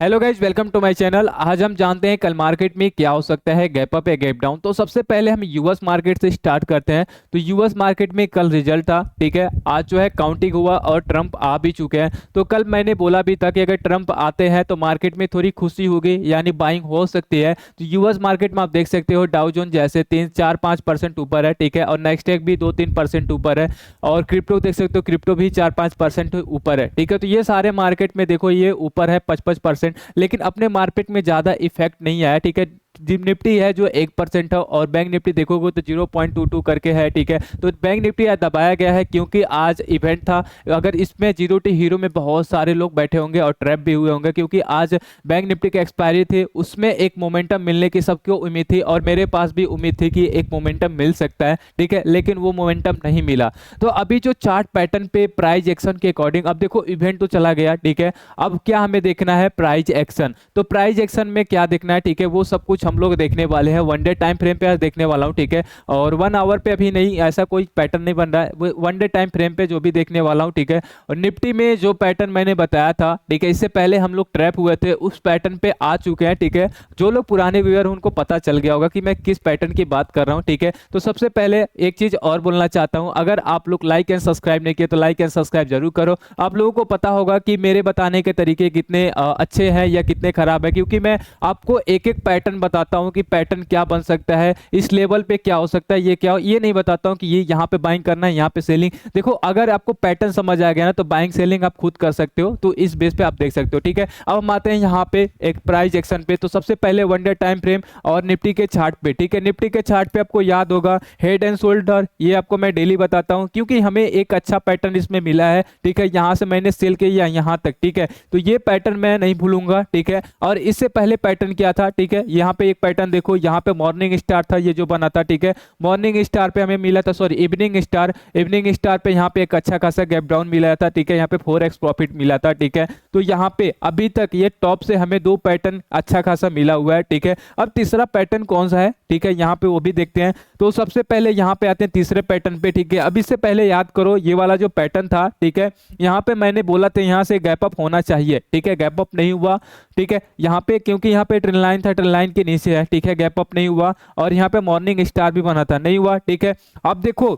Hello guys, welcome to my channel. आज हम जानते हैं कल मार्केट में क्या हो सकता है, गैप अप या गैप डाउन। तो सबसे पहले हम यूएस मार्केट से स्टार्ट करते हैं। तो यूएस मार्केट में कल रिजल्ट था, ठीक है। आज जो है काउंटिंग हुआ और ट्रंप आ भी चुके हैं। तो कल मैंने बोला भी था कि अगर ट्रंप आते हैं तो मार्केट में थोड़ी खुशी होगी, यानी बाइंग हो सकती है। तो यूएस मार्केट में आप देख सकते हो डाउ जोन जैसे 3-4-5% ऊपर है, ठीक है, और नेक्स्ट भी 2-3% ऊपर है। और क्रिप्टो देख सकते हो, क्रिप्टो भी 4-5% ऊपर है, ठीक है। तो ये सारे मार्केट में देखो ये ऊपर है 55%। लेकिन अपने मार्केट में ज्यादा इफेक्ट नहीं आया, ठीक है। निफ्टी है जो 1% है, और बैंक निफ्टी देखोगे तो 0.22 करके है, ठीक है। तो बैंक निफ्टी दबाया गया है क्योंकि आज इवेंट था। अगर इसमें जीरो टी हीरो में बहुत सारे लोग बैठे होंगे और ट्रैप भी हुए होंगे, क्योंकि आज बैंक निफ्टी की एक्सपायरी थी, उसमें एक मोमेंटम मिलने की सबको उम्मीद थी, और मेरे पास भी उम्मीद थी कि एक मोमेंटम मिल सकता है, ठीक है। लेकिन वो मोमेंटम नहीं मिला। तो अभी जो चार्ट पैटर्न पे प्राइस एक्शन के अकॉर्डिंग, अब देखो इवेंट तो चला गया, ठीक है। अब क्या हमें देखना है, प्राइस एक्शन। तो प्राइस एक्शन में क्या देखना है, ठीक है, वो सब कुछ हम लोग देखने वाले हैं। वन डे टाइम फ्रेम पे देखने वाला हूं, ठीक है। और 1 आवर पे अभी नहीं, ऐसा कोई पैटर्न नहीं बन रहा है। वन डे टाइम फ्रेम पे जो भी देखने वाला हूं, ठीक है। और निफ्टी में जो पैटर्न मैंने बताया था, ठीक है, इससे पहले हम लोग ट्रैप हुए थे, उस पैटर्न पे आ चुके हैं, ठीक है। जो लोग पुराने व्यूअर हैं उनको पता चल गया होगा कि मैं किस पैटर्न की बात कर रहा हूं, ठीक है। तो सबसे पहले एक चीज और बोलना चाहता हूं, अगर आप लोग लाइक एंड सब्सक्राइब नहीं किए तो लाइक एंड सब्सक्राइब जरूर करो। आप लोगों को पता होगा कि मेरे बताने के तरीके कितने अच्छे हैं या कितने खराब है, क्योंकि मैं आपको एक एक पैटर्न बताता हूं कि पैटर्न क्या बन सकता है, इस लेवल पे क्या हो सकता है, ये क्या हो, ये नहीं बताता हूं कि ये यहाँ पे बाइंग करना है, यहाँ पे सेलिंग। देखो अगर आपको पैटर्न समझ आ गया ना तो बाइंग सेलिंग आप खुद कर सकते हो, तो इस बेस पे आप देख सकते हो, ठीक है। अब हम आते हैं यहाँ पे एक प्राइस एक्शन पे। तो सबसे पहले वन डे टाइम फ्रेम और निफ्टी के चार्ट पे, ठीक है। निफ्टी के चार्ट पे आपको याद होगा हेड एंड शोल्डर, ये आपको मैं डेली बताता हूँ क्योंकि हमें एक अच्छा पैटर्न इसमें मिला है, ठीक है। यहाँ से मैंने सेल किया यहाँ तक, ठीक है। तो ये पैटर्न मैं नहीं भूलूंगा, ठीक है। और इससे पहले पैटर्न क्या था, ठीक है, यहाँ पे एक पैटर्न देखो, यहाँ पे मॉर्निंग स्टार था, ये जो बना था, ठीक है। मॉर्निंग स्टार पे हमें मिला था, सॉरी इवनिंग स्टार पे यहाँ पे एक अच्छा खासा गैप डाउन मिला था, ठीक है। यहाँ पे 4x प्रॉफिट मिला था, ठीक है। तो यहाँ पे अभी तक ये टॉप से हमें दो पैटर्न अच्छा खासा मिला हुआ है, ठीक है। अब तीसरा पैटर्न कौन सा है, ठीक है, यहाँ पे वो भी देखते हैं। तो सबसे पहले यहाँ पे आते हैं तीसरे पैटर्न पे, ठीक है। अब इससे पहले याद करो ये वाला जो पैटर्न था, ठीक है, यहाँ पे मैंने बोला था यहाँ से गैप अप होना चाहिए, ठीक है। गैप अप नहीं हुआ, ठीक है। यहाँ पे क्योंकि यहाँ पे ट्रेंड लाइन था, ट्रेंड लाइन के नीचे है, ठीक है, गैप अप नहीं हुआ। और यहाँ पे मॉर्निंग स्टार भी बना था, नहीं हुआ, ठीक है। अब देखो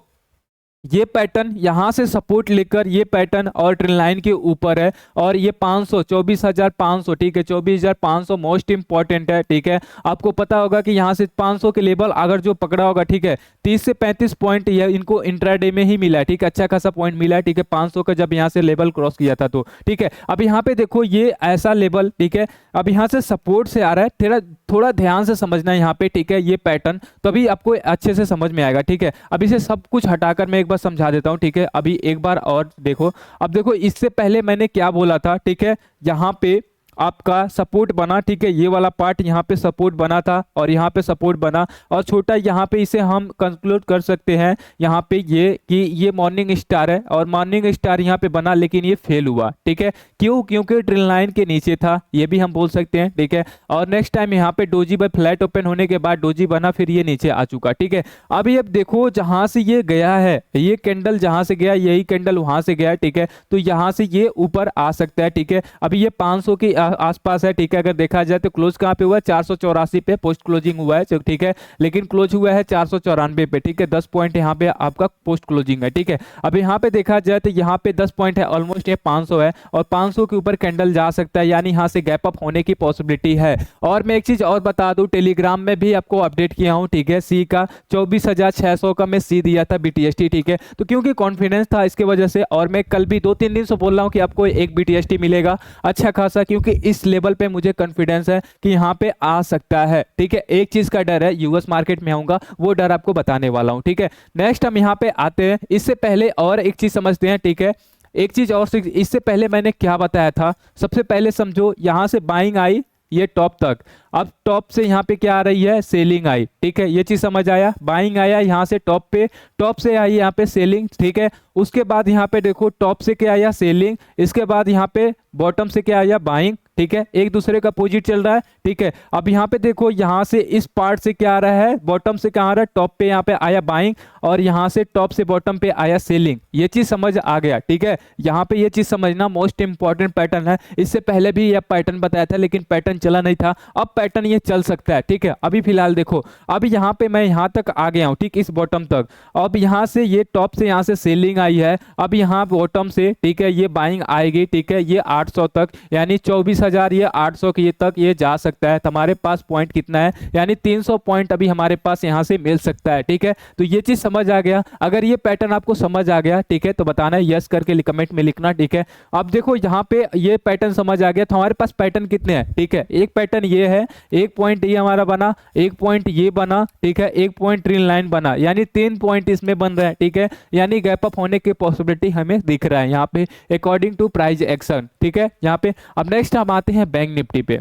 ये पैटर्न यहां से सपोर्ट लेकर ये पैटर्न और ट्रेंड लाइन के ऊपर है, और ये 500 24,500, ठीक है, 24,500 मोस्ट इंपॉर्टेंट है, ठीक है। आपको पता होगा कि यहां से 500 के लेवल अगर जो पकड़ा होगा, ठीक है, 30 से 35 पॉइंट ये इनको इंट्राडे में ही मिला है, ठीक है, अच्छा खासा पॉइंट मिला है, ठीक है, 500 का जब यहां से लेवल क्रॉस किया था तो, ठीक है। अब यहाँ पे देखो ये ऐसा लेवल, ठीक है, अब यहाँ से सपोर्ट से आ रहा है, थोड़ा थोड़ा ध्यान से समझना है यहाँ पे, ठीक है, ये पैटर्न तभी आपको अच्छे से समझ में आएगा, ठीक है। अब इसे सब कुछ हटाकर मैं एक बार समझा देता हूं, ठीक है। अभी एक बार और देखो, अब देखो इससे पहले मैंने क्या बोला था, ठीक है, यहाँ पे आपका सपोर्ट बना, ठीक है, ये वाला पार्ट यहाँ पे सपोर्ट बना था और यहाँ पे सपोर्ट बना, और छोटा यहाँ पे इसे हम कंक्लूड कर सकते हैं यहाँ पे ये कि ये मॉर्निंग स्टार है, और मॉर्निंग स्टार यहाँ पे बना लेकिन ये फेल हुआ, ठीक है। क्यों? क्योंकि ट्रेंड लाइन के नीचे था, ये भी हम बोल सकते हैं, ठीक है। और नेक्स्ट टाइम यहाँ पे डोजी बाय फ्लैट ओपन होने के बाद डोजी बना, फिर ये नीचे आ चुका, ठीक है। अभी अब देखो जहां से ये गया है, ये कैंडल जहां से गया यही कैंडल वहां से गया, ठीक है। तो यहां से ये ऊपर आ सकता है, ठीक है। अभी ये 500 की आसपास है, ठीक है। अगर देखा जाए तो क्लोज कहां पे हुआ है, 484 पे पोस्ट क्लोजिंग हुआ है, ठीक है। लेकिन क्लोज हुआ है 494 पे, ठीक है। 10 पॉइंट यहाँ पे आपका पोस्ट क्लोजिंग है, ठीक है। अब यहाँ पे देखा जाए तो यहाँ पे 10 पॉइंट है, ऑलमोस्ट ये 500 है, और 500 के ऊपर कैंडल जा सकता है, यानी यहाँ से गैप अप होने की पॉसिबिलिटी है। और मैं एक चीज और बता दूं, टेलीग्राम में भी आपको अपडेट किया हूं, ठीक है, सी का 24,600 का मैं सी दिया था बीटीएसटी, ठीक है। तो क्योंकि कॉन्फिडेंस था इसके वजह से, और मैं कल भी 2-3 दिन से बोल रहा हूं कि आपको एक बीटीएसटी मिलेगा अच्छा खासा, क्योंकि इस लेवल पे मुझे कॉन्फिडेंस है कि यहाँ पे आ सकता है, ठीक है। एक चीज का डर है, यूएस मार्केट में आऊंगा, वो डर आपको बताने वाला हूं, ठीक है। नेक्स्ट हम यहाँ पे आते हैं, इससे पहले और एक चीज समझते हैं, ठीक है। एक चीज और इससे पहले मैंने क्या बताया था, सबसे पहले समझो, यहां से बाइंग आई ये टॉप तक, अब टॉप से यहाँ पे क्या आ रही है, सेलिंग आई, ठीक है। ये चीज समझ आया, बाइंग आया यहाँ से टॉप पे, टॉप से आई यहाँ पे सेलिंग, ठीक है। उसके बाद यहाँ पे देखो टॉप से क्या आया, सेलिंग, इसके बाद यहाँ पे बॉटम से क्या आया, बाइंग, ठीक है, एक दूसरे का अपोजिट चल रहा है, ठीक है। अब यहाँ पे देखो, यहाँ से इस पार्ट से क्या आ रहा है, बॉटम से क्या आ रहा है, टॉप पे यहाँ पे आया बाइंग, और यहाँ से टॉप से बॉटम पे आया सेलिंग। ये चीज समझ आ गया, ठीक है। यहाँ पे ये चीज समझना मोस्ट इंपॉर्टेंट पैटर्न है। इससे पहले भी यह पैटर्न बताया था लेकिन पैटर्न चला नहीं था, अब पैटर्न ये चल सकता है, ठीक है। अभी फिलहाल देखो, अब यहाँ पे मैं यहाँ तक आ गया हूँ, ठीक, इस बॉटम तक। अब यहाँ से ये टॉप से यहाँ से सेलिंग आई है, अब यहाँ बॉटम से, ठीक है, ये बाइंग आएगी, ठीक है, ये 800 तक, यानी 24,000, ये 800 के तक ये जा सकता है। हमारे पास पॉइंट कितना है, यानी 300 पॉइंट अभी हमारे पास यहाँ से मिल सकता है, ठीक है। तो ये चीज समझ आ गया। अगर ये पैटर्न आपको समझ आ गया, ठीक है, तो बताना है यस करके कमेंट में लिखना, ठीक है। अब देखो यहाँ पे ये पैटर्न समझ आ गया, तो हमारे पास पैटर्न कितने हैं, ठीक है। एक पैटर्न ये है, एक पॉइंट ये हमारा बना, एक पॉइंट ये बना, ठीक है, एक पॉइंट ट्रेल लाइन बना, यानी 3 पॉइंट इसमें बन रहे हैं, ठीक है। यानी गैप अप होने की पॉसिबिलिटी हमें दिख रहा है यहाँ पे अकॉर्डिंग टू प्राइस एक्शन, ठीक है यहाँ पे। अब नेक्स्ट हम आते हैं बैंक निफ्टी पे।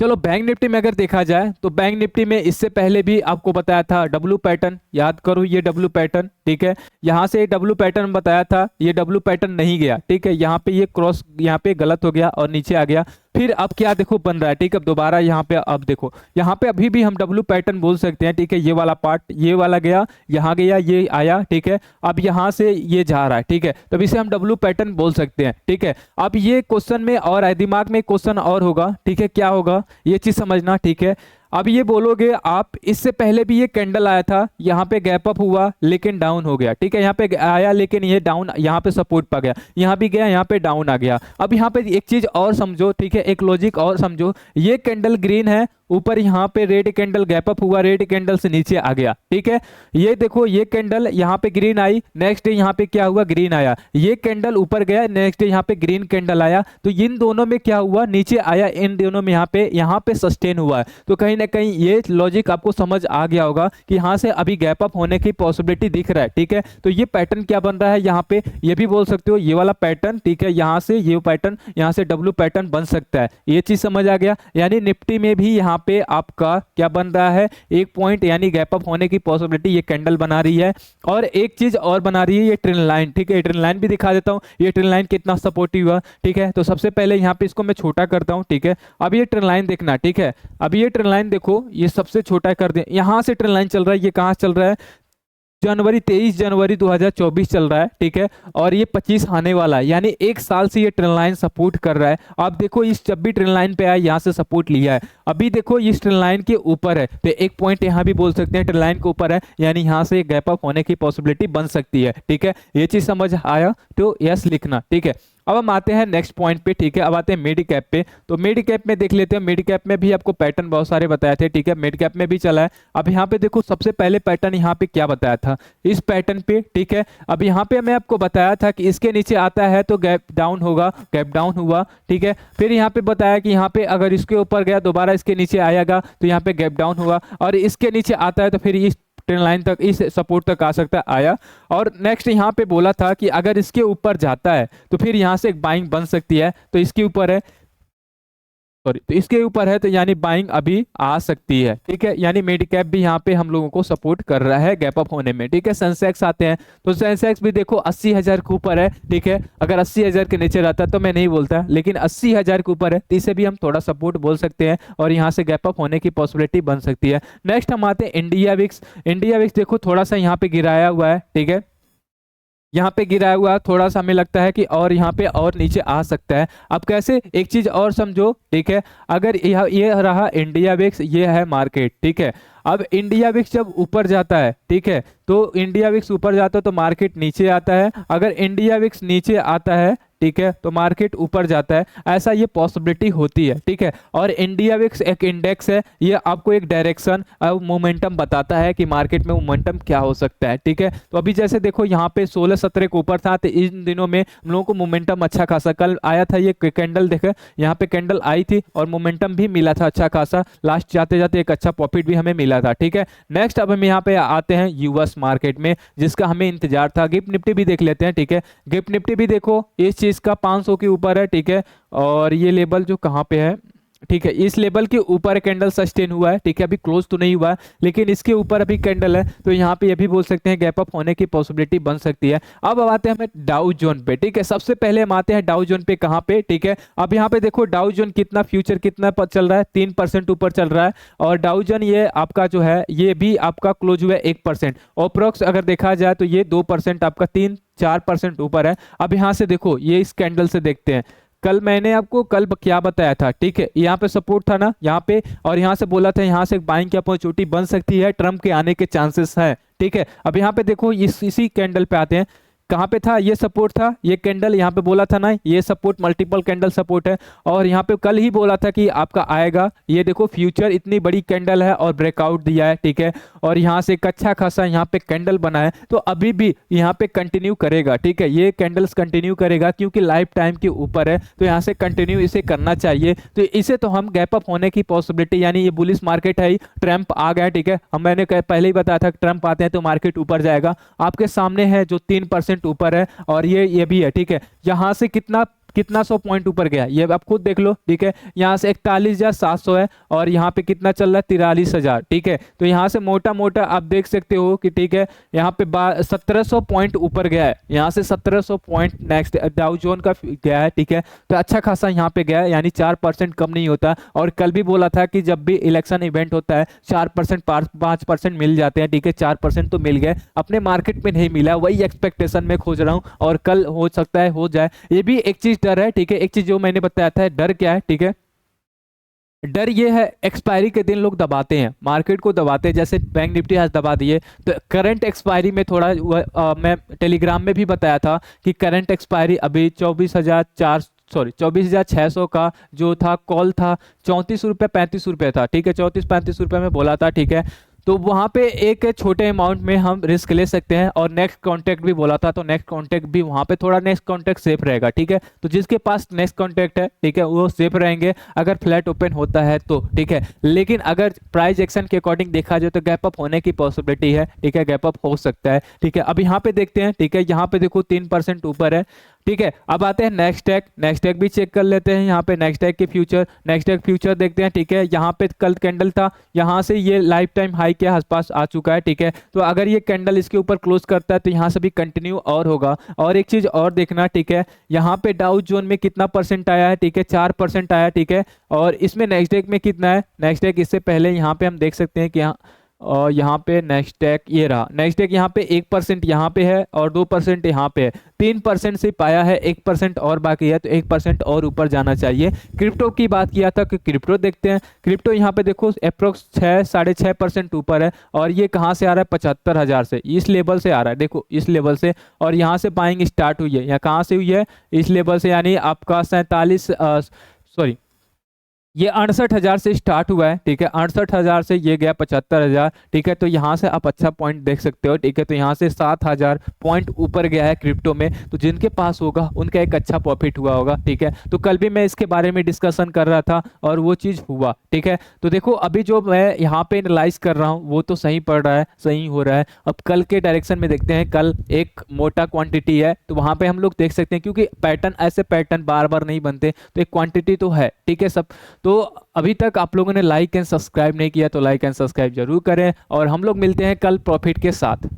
चलो बैंक निफ्टी में अगर देखा जाए तो बैंक निफ्टी में इससे पहले भी आपको बताया था डब्ल्यू पैटर्न, याद करो ये डब्ल्यू पैटर्न, ठीक है। यहाँ से डब्ल्यू पैटर्न बताया था, ये डब्ल्यू पैटर्न नहीं गया, ठीक है। यहाँ पे ये क्रॉस यहाँ पे गलत हो गया और नीचे आ गया। फिर अब क्या देखो बन रहा है, ठीक है। अब दोबारा यहाँ पे अब देखो, यहाँ पे अभी भी हम डब्ल्यू पैटर्न बोल सकते हैं, ठीक है। ये वाला पार्ट, ये वाला गया, यहाँ गया, ये आया, ठीक है। अब यहाँ से ये जा रहा है, ठीक है, तो इसे हम डब्ल्यू पैटर्न बोल सकते हैं, ठीक है। अब ये क्वेश्चन में और है, दिमाग में क्वेश्चन और होगा, ठीक है, क्या होगा ये चीज समझना, ठीक है। अब ये बोलोगे आप, इससे पहले भी ये कैंडल आया था, यहाँ पे गैप अप हुआ लेकिन डाउन हो गया, ठीक है। यहाँ पे आया लेकिन ये डाउन, यहाँ पे सपोर्ट पा गया, यहाँ भी गया, यहाँ पे डाउन आ गया। अब यहाँ पे एक चीज और समझो, ठीक है, एक लॉजिक और समझो। ये कैंडल ग्रीन है, ऊपर यहाँ पे रेड कैंडल गैप अप हुआ, रेड कैंडल से नीचे आ गया, ठीक है। ये देखो, ये कैंडल यहाँ पे ग्रीन आई, नेक्स्ट डे यहाँ पे क्या हुआ, ग्रीन आया। ये कैंडल ऊपर गया, नेक्स्ट डे यहाँ पे ग्रीन कैंडल आया, तो इन दोनों में क्या हुआ, नीचे आया, इन दोनों में यहाँ पे सस्टेन हुआ है। तो कहीं ना कहीं ये लॉजिक आपको समझ आ गया होगा कि यहाँ से अभी गैप अप होने की पॉसिबिलिटी दिख रहा है, ठीक है। तो ये पैटर्न क्या बन रहा है यहाँ पे, ये भी बोल सकते हो ये वाला पैटर्न, ठीक है। यहाँ से ये पैटर्न, यहाँ से डब्ल्यू पैटर्न बन सकता है, ये चीज समझ आ गया। यानी निफ्टी में भी यहाँ पे आपका क्या बन रहा है, एक पॉइंट यानी गैप अप होने की पॉसिबिलिटी ये कैंडल बना रही है। और एक चीज और बना रही है ये ट्रेंड लाइन, ठीक है। ट्रेंड लाइन भी दिखा देता हूँ, ये ट्रेंड लाइन कितना सपोर्टिव है, ठीक है। तो सबसे पहले यहाँ पे इसको मैं छोटा करता हूँ, ठीक है। अब ये ट्रेंड लाइन देखना, ठीक है। अब ये ट्रेंड लाइन देखो, ये सबसे छोटा कर दे, यहाँ से ट्रेंड लाइन चल रहा है, ये कहाँ चल रहा है, 23 जनवरी 2024 चल रहा है, ठीक है। और ये 25 आने वाला है, यानी एक साल से ये ट्रेंड लाइन सपोर्ट कर रहा है। आप देखो, इस जब भी ट्रेंड लाइन पे आया, यहाँ से सपोर्ट लिया है, अभी देखो इस ट्रेंड लाइन के ऊपर है, तो एक पॉइंट यहाँ भी बोल सकते हैं ट्रेंड लाइन के ऊपर है, यानी यहाँ से गैप अप होने की पॉसिबिलिटी बन सकती है, ठीक है। ये चीज समझ आया तो यस लिखना, ठीक है। अब हम आते हैं नेक्स्ट पॉइंट पे, ठीक है। अब आते हैं मिड कैप पे। तो मिड कैप में देख लेते हैं, मिड कैप में भी आपको पैटर्न बहुत सारे बताए थे, ठीक है। मिड कैप में भी चला है। अब यहाँ पे देखो, सबसे पहले पैटर्न यहाँ पे क्या बताया था, इस पैटर्न पे, ठीक है। अब यहाँ पे मैं आपको बताया था कि इसके नीचे आता है तो गैप डाउन होगा, गैप डाउन हुआ, ठीक है। फिर यहाँ पे बताया कि यहाँ पे अगर इसके ऊपर गया, दोबारा इसके नीचे आएगा तो यहाँ पे गैप डाउन हुआ, और इसके नीचे आता है तो फिर इस ट्रेंड लाइन तक, इस सपोर्ट तक आ सकता है, आया। और नेक्स्ट यहाँ पे बोला था कि अगर इसके ऊपर जाता है तो फिर यहाँ से एक बाइंग बन सकती है, तो इसके ऊपर है, सॉरी, तो इसके ऊपर है, तो यानी बाइंग अभी आ सकती है, ठीक है। यानी मिड कैप भी यहाँ पे हम लोगों को सपोर्ट कर रहा है गैप अप होने में, ठीक है। सेंसेक्स आते हैं, तो सेंसेक्स भी देखो 80,000 के ऊपर है, ठीक है। अगर 80,000 के नीचे रहता तो मैं नहीं बोलता, लेकिन 80,000 के ऊपर है, तो इसे भी हम थोड़ा सपोर्ट बोल सकते हैं, और यहाँ से गैप अप होने की पॉसिबिलिटी बन सकती है। नेक्स्ट हम आते हैं इंडिया विक्स। इंडिया विक्स देखो थोड़ा सा यहाँ पे गिराया हुआ है, ठीक है, यहाँ पे गिराया हुआ, थोड़ा सा हमें लगता है कि और यहाँ पे और नीचे आ सकता है। अब कैसे, एक चीज और समझो, ठीक है। अगर ये रहा इंडिया विक्स, ये है मार्केट, ठीक है। अब इंडिया विक्स जब ऊपर जाता है, ठीक है, तो इंडिया विक्स ऊपर जाता है तो मार्केट नीचे आता है। अगर इंडिया विक्स नीचे आता है, ठीक है, तो मार्केट ऊपर जाता है, ऐसा ये पॉसिबिलिटी होती है, ठीक है। और इंडिया विक्स एक इंडेक्स है, ये आपको एक डायरेक्शन मोमेंटम बताता है कि मार्केट में मोमेंटम क्या हो सकता है, ठीक है। तो अभी जैसे देखो यहाँ पे 16-17 के ऊपर था, तो इन दिनों में हम लोगों को मोमेंटम अच्छा खासा, कल आया था ये कैंडल, देखे यहाँ पे कैंडल आई थी और मोमेंटम भी मिला था अच्छा खासा, लास्ट जाते जाते एक अच्छा प्रॉफिट भी हमें मिला था, ठीक है। नेक्स्ट अब हम यहाँ पे आते हैं यूएस मार्केट में, जिसका हमें इंतजार था। गिफ्ट निफ्टी भी देख लेते हैं, ठीक है। गिफ्ट निफ्टी भी देखो इस चीज का 500 के ऊपर है, ठीक है। और ये लेवल जो कहाँ पे है, ठीक है, इस लेवल के ऊपर कैंडल सस्टेन हुआ है, ठीक है, अभी क्लोज तो नहीं हुआ है लेकिन इसके ऊपर अभी कैंडल है, तो यहाँ पे ये भी बोल सकते हैं गैप अप होने की पॉसिबिलिटी बन सकती है। अब आते हैं हमें डाउ जोन पे, ठीक है, सबसे पहले हम आते हैं डाउ जोन पे, कहाँ पे, ठीक है, अब यहाँ पे देखो डाउ जोन कितना फ्यूचर कितना चल रहा है, 3% ऊपर चल रहा है, और डाउ जोन ये आपका जो है ये भी आपका क्लोज हुआ है 1%, अप्रोक्स अगर देखा जाए तो ये 2% आपका 3-4% ऊपर है। अब यहाँ से देखो ये इस कैंडल से देखते हैं, कल मैंने आपको कल क्या बताया था, ठीक है, यहाँ पे सपोर्ट था ना यहाँ पे, और यहाँ से बोला था यहाँ से बाइंग की अपॉर्चुनिटी बन सकती है, ट्रम्प के आने के चांसेस है, ठीक है। अब यहाँ पे देखो इसी कैंडल पे आते हैं, कहाँ पे था ये सपोर्ट था, ये कैंडल यहाँ पे बोला था ना ये सपोर्ट मल्टीपल कैंडल सपोर्ट है, और यहाँ पे कल ही बोला था कि आपका आएगा, ये देखो फ्यूचर इतनी बड़ी कैंडल है और ब्रेकआउट दिया है, ठीक है, और यहाँ से एक अच्छा खासा यहाँ पे कैंडल बना है, तो अभी भी यहाँ पे कंटिन्यू करेगा, ठीक है, ये कैंडल्स कंटिन्यू करेगा क्योंकि लाइफ टाइम के ऊपर है, तो यहाँ से कंटिन्यू इसे करना चाहिए, तो इसे तो हम गैप अप होने की पॉसिबिलिटी, यानी ये बुलिश मार्केट है, ट्रम्प आ गया, ठीक है, हम मैंने पहले ही बताया था ट्रम्प आते हैं तो मार्केट ऊपर जाएगा, आपके सामने है जो 3% ऊपर है, और ये भी है, ठीक है, यहां से कितना 100 पॉइंट ऊपर गया, ये आप खुद देख लो, ठीक है, यहाँ से 41,700 है, और यहाँ पे कितना चल रहा है 43,000, ठीक है, तो यहाँ से मोटा मोटा आप देख सकते हो कि ठीक है यहाँ पे 1700 पॉइंट ऊपर गया है, यहाँ से 1700 पॉइंट नेक्स्ट डाउ जोन का गया है, ठीक है, तो अच्छा खासा यहाँ पे गया है, यानी 4% कम नहीं होता, और कल भी बोला था कि जब भी इलेक्शन इवेंट होता है 4% 5% मिल जाते हैं, ठीक है, 4% तो मिल गए, अपने मार्केट में नहीं मिला, वही एक्सपेक्टेशन में खोज रहा हूँ, और कल हो सकता है हो जाए। ये भी एक चीज डर है, ठीक है, एक चीज जो मैंने बताया था, डर क्या है, ठीक है, डर ये है एक्सपायरी के दिन लोग दबाते हैं, मार्केट को दबाते हैं, जैसे बैंक निफ्टी आज दबा दिए, तो करंट एक्सपायरी में थोड़ा मैं टेलीग्राम में भी बताया था कि करंट एक्सपायरी अभी 24,600 का जो था कॉल था 34 रुपये 35 रुपये था, ठीक है, 34-35 रुपये में बोला था, ठीक है, तो वहाँ पे एक छोटे अमाउंट में हम रिस्क ले सकते हैं, और नेक्स्ट कॉन्टैक्ट भी बोला था, तो नेक्स्ट कॉन्टैक्ट भी वहाँ पे थोड़ा नेक्स्ट कॉन्टैक्ट सेफ रहेगा, ठीक है, तो जिसके पास नेक्स्ट कॉन्टैक्ट है, ठीक है, वो सेफ रहेंगे अगर फ्लैट ओपन होता है तो, ठीक है, लेकिन अगर प्राइस एक्शन के अकॉर्डिंग देखा जाए तो गैप अप होने की पॉसिबिलिटी है, ठीक है, गैप अप हो सकता है, ठीक है। अब यहाँ पे देखते हैं, ठीक है, यहाँ पे देखो 3% ऊपर है, ठीक है, अब आते हैं नेक्स्ट टैग भी चेक कर लेते हैं, यहाँ पे नेक्स्ट टैग के फ्यूचर, नेक्स्ट टैग फ्यूचर देखते हैं, ठीक है, यहाँ पे कल कैंडल था, यहाँ से ये लाइफ टाइम हाई के आसपास आ चुका है, ठीक है, तो अगर ये कैंडल इसके ऊपर क्लोज करता है तो यहाँ से भी कंटिन्यू और होगा, और एक चीज और देखना, ठीक है, यहाँ पे डाउ जोन में कितना परसेंट आया है, ठीक है, 4% आया, ठीक है, और इसमें नेक्स्ट टैग में कितना है, नेक्स्ट टैग इससे पहले यहाँ पे हम देख सकते हैं कि और यहाँ पे नेक्स्ट टैग ये रहा, नेक्स्ट टैग यहाँ पे 1% यहाँ पे है, और 2% यहाँ पे है, 3% से पाया है, 1% और बाकी है, तो 1% और ऊपर जाना चाहिए। क्रिप्टो की बात किया था कि क्रिप्टो देखते हैं, क्रिप्टो यहाँ पे देखो अप्रोक्स 6-6.5% ऊपर है, और ये कहाँ से आ रहा है 75,000 से, इस लेवल से आ रहा है, देखो इस लेवल से, और यहाँ से बाइंग स्टार्ट हुई है, यहाँ कहाँ से हुई है, इस लेवल से, यानी आपका 68,000 से स्टार्ट हुआ है, ठीक है, 68,000 से ये गया 75,000, ठीक है, तो यहाँ से आप अच्छा पॉइंट देख सकते हो, ठीक है, तो यहाँ से 7,000 पॉइंट ऊपर गया है क्रिप्टो में, तो जिनके पास होगा उनका एक अच्छा प्रॉफिट हुआ होगा, ठीक है, तो कल भी मैं इसके बारे में डिस्कशन कर रहा था और वो चीज़ हुआ, ठीक है, तो देखो अभी जो मैं यहाँ पे एनालाइज कर रहा हूँ वो तो सही पड़ रहा है, सही हो रहा है। अब कल के डायरेक्शन में देखते हैं, कल एक मोटा क्वांटिटी है, तो वहाँ पे हम लोग देख सकते हैं, क्योंकि ऐसे पैटर्न बार बार नहीं बनते, तो एक क्वांटिटी तो है, ठीक है सब। तो अभी तक आप लोगों ने लाइक एंड सब्सक्राइब नहीं किया तो लाइक एंड सब्सक्राइब जरूर करें, और हम लोग मिलते हैं कल प्रॉफिट के साथ।